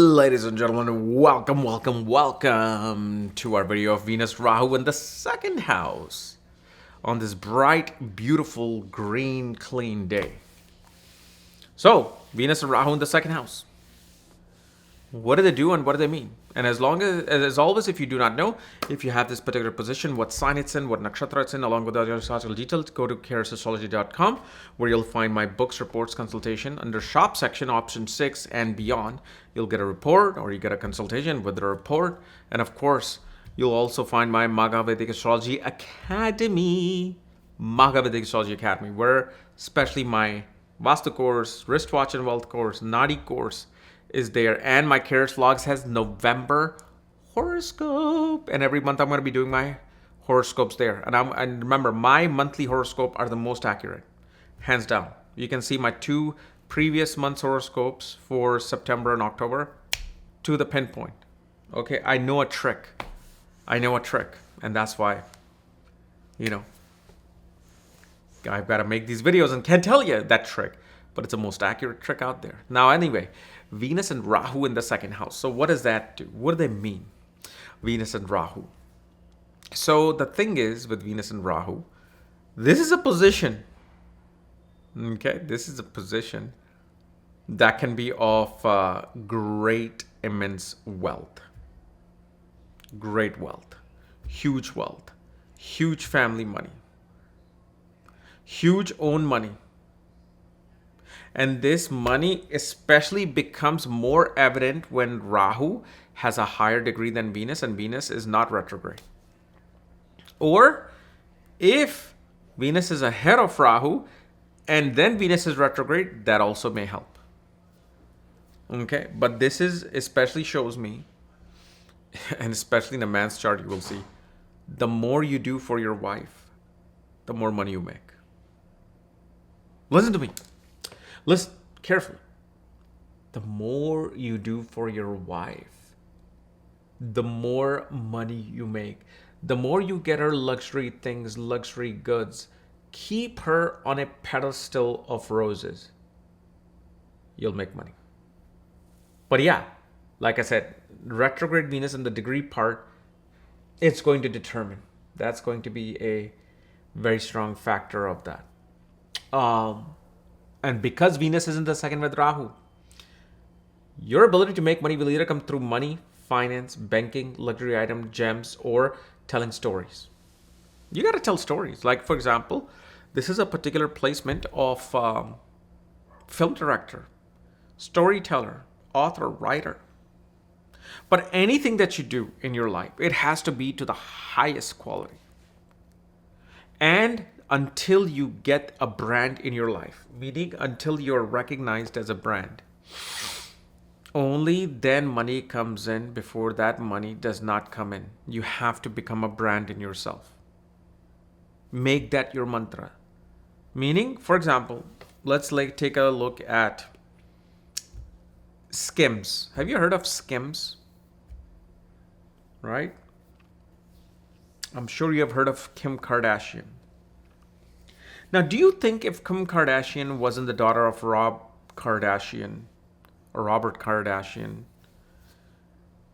Ladies and gentlemen, welcome to our video of Venus Rahu in the second house on this bright, beautiful, green, clean day. So, Venus and Rahu in the second house. What do they do and what do they mean? And as always, if you do not know, if you have this particular position, what sign it's in, what nakshatra it's in, along with other astrological details, go to Astrology.com, where you'll find my books, reports, consultation. Under shop section, option 6 and beyond, you'll get a report or you get a consultation with the report. And of course, you'll also find my Magha Vedic Astrology Academy, where especially my Vastu course, wristwatch and wealth course, Nadi course, is there, and my Cares Vlogs has November horoscope, and every month I'm going to be doing my horoscopes there. And remember, my monthly horoscope are the most accurate, hands down. You can see my 2 previous months horoscopes for September and October to the pinpoint. Okay, I know a trick, and that's why, I've got to make these videos and can't tell you that trick, but it's the most accurate trick out there. Now, anyway, Venus and Rahu in the second house. So what does that do? What do they mean? Venus and Rahu. So the thing is with Venus and Rahu, this is a position. Okay, this is a position that can be of great, immense wealth. Great wealth. Huge family money. Huge own money. And this money especially becomes more evident when Rahu has a higher degree than Venus and Venus is not retrograde. Or if Venus is ahead of Rahu and then Venus is retrograde, that also may help. Okay, but this is especially shows me, and especially in a man's chart, you will see, the more you do for your wife, the more money you make. Listen to me. Listen carefully. The more you do for your wife, the more money you make. The more you get her luxury things, luxury goods. Keep her on a pedestal of roses. You'll make money. But yeah, like I said, retrograde Venus in the degree part, it's going to determine. That's going to be a very strong factor of that. And because Venus is in the second with Rahu, your ability to make money will either come through money, finance, banking, luxury item, gems, or telling stories. You got to tell stories. Like, for example, this is a particular placement of film director, storyteller, author, writer. But anything that you do in your life, it has to be to the highest quality. And until you get a brand in your life, meaning until you're recognized as a brand, only then money comes in. Before that, money does not come in. You have to become a brand in yourself. Make that your mantra. Meaning, for example, let's take a look at Skims. Have you heard of Skims? Right? I'm sure you have heard of Kim Kardashian. Now, do you think if Kim Kardashian wasn't the daughter of Robert Kardashian,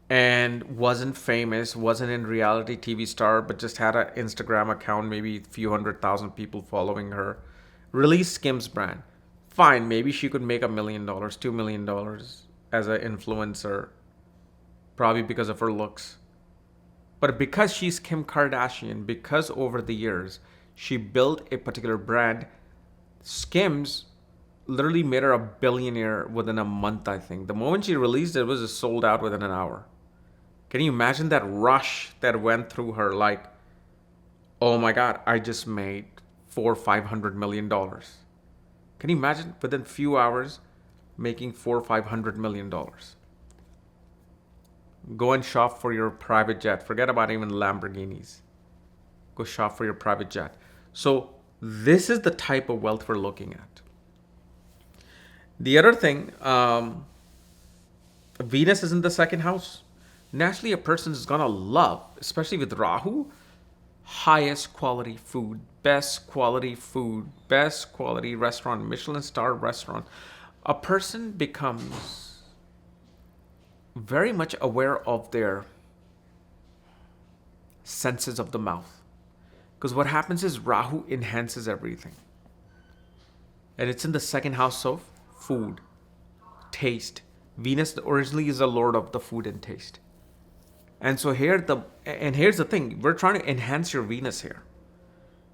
and wasn't famous, wasn't in reality TV star, but just had an Instagram account, maybe a few 100,000 people following her, released Skims brand, fine, maybe she could make $1 million, $2 million as an influencer, probably because of her looks. But because she's Kim Kardashian, because over the years, she built a particular brand, Skims literally made her a billionaire within a month, I think. The moment she released it, it was just sold out within an hour. Can you imagine that rush that went through her? Like, oh my God, I just made $400-500 million. Can you imagine within few hours making $400-500 million? Go and shop for your private jet. Forget about even Lamborghinis. Go shop for your private jet. So this is the type of wealth we're looking at. The other thing, Venus is in the second house. Naturally, a person is going to love, especially with Rahu, highest quality food, best quality restaurant, Michelin star restaurant. A person becomes very much aware of their senses of the mouth. Because what happens is Rahu enhances everything. And it's in the second house of food, taste. Venus originally is the lord of the food and taste. And so here's the thing, we're trying to enhance your Venus here.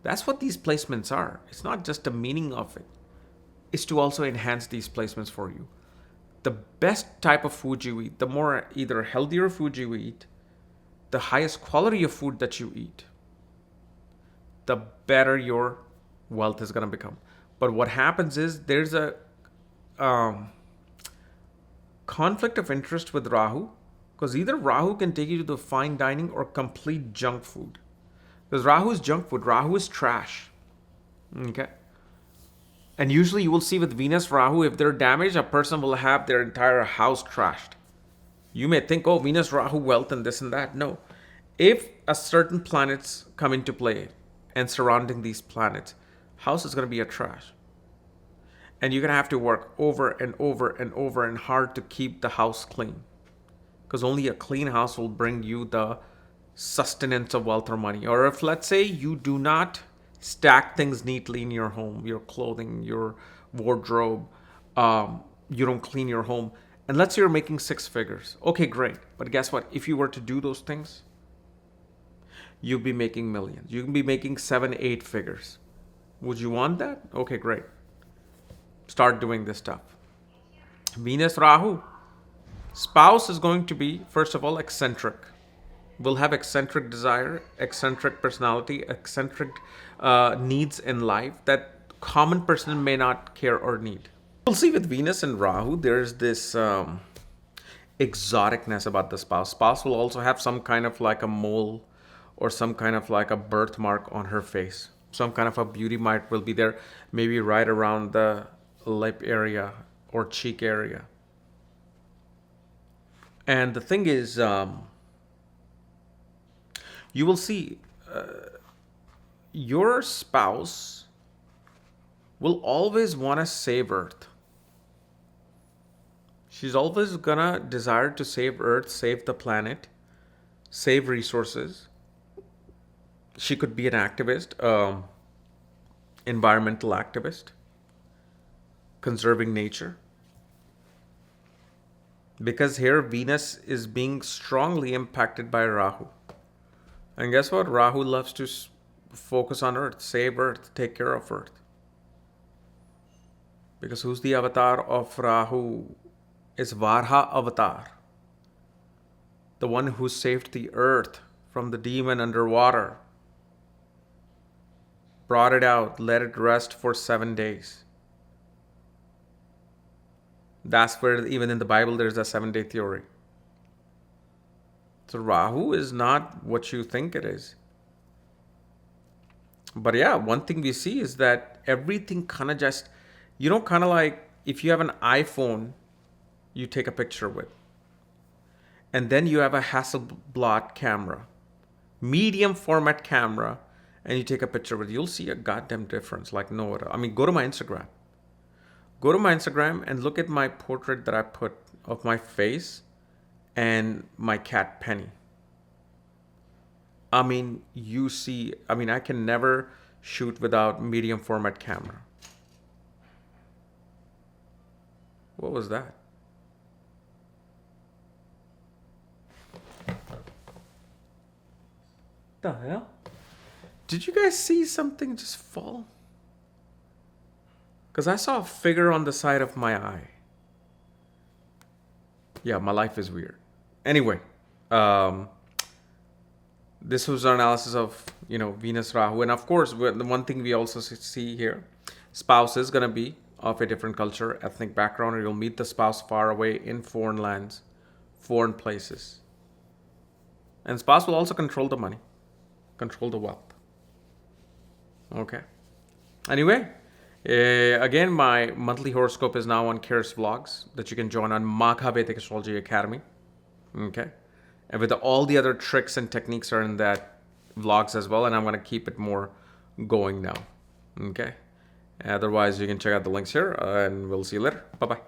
That's what these placements are. It's not just the meaning of it. It's to also enhance these placements for you. The best type of food you eat, the more either healthier food you eat, the highest quality of food that you eat, the better your wealth is going to become. But what happens is there's a conflict of interest with Rahu, because either Rahu can take you to the fine dining or complete junk food. Because Rahu is junk food, Rahu is trash. Okay. And usually you will see with Venus, Rahu, if they're damaged, a person will have their entire house trashed. You may think, oh, Venus, Rahu, wealth, and this and that. No. If a certain planets come into play and surrounding these planets, house is going to be a trash. And you're going to have to work over and over and over and hard to keep the house clean. Because only a clean house will bring you the sustenance of wealth or money. Or if, let's say, you do not stack things neatly in your home, your clothing, your wardrobe, you don't clean your home, and let's say you're making 6 figures. Okay, great. But guess what? If you were to do those things, you'd be making millions. You can be making 7, 8 figures. Would you want that? Okay, great. Start doing this stuff. Venus Rahu. Spouse is going to be, first of all, eccentric. Will have eccentric desire, eccentric personality, eccentric needs in life that common person may not care or need. We'll see with Venus and Rahu, there's this exoticness about the spouse. Spouse will also have some kind of like a mole or some kind of like a birthmark on her face. Some kind of a beauty mark will be there, maybe right around the lip area or cheek area. And the thing is, you will see your spouse will always want to save Earth. She's always gonna desire to save Earth, save the planet, save resources. She could be an activist, environmental activist, conserving nature. Because here Venus is being strongly impacted by Rahu. And guess what? Rahu loves to focus on Earth, save Earth, take care of Earth. Because who's the avatar of Rahu? It's Varha avatar. The one who saved the Earth from the demon underwater. Brought it out, let it rest for 7 days. That's where even in the Bible there's a 7-day theory. So Rahu is not what you think it is. But yeah, one thing we see is that everything kind of just, kind of like if you have an iPhone, you take a picture with. And then you have a Hasselblad camera, medium format camera, and you take a picture with. You'll see a goddamn difference like no other. I mean, go to my Instagram. Go to my Instagram and look at my portrait that I put of my face and my cat Penny. I mean, I can never shoot without medium format camera. What was that? The hell? Did you guys see something just fall? Because I saw a figure on the side of my eye. Yeah, my life is weird. Anyway, this was our analysis of, Venus, Rahu. And of course, the one thing we also see here, spouse is going to be of a different culture, ethnic background, or you'll meet the spouse far away in foreign lands, foreign places. And spouse will also control the money, control the wealth. Okay. Anyway, again, my monthly horoscope is now on Karis Vlogs that you can join on Magha Vedic Astrology Academy. Okay. And with all the other tricks and techniques are in that vlogs as well. And I'm going to keep it more going now. Okay. Otherwise, you can check out the links here and we'll see you later. Bye-bye.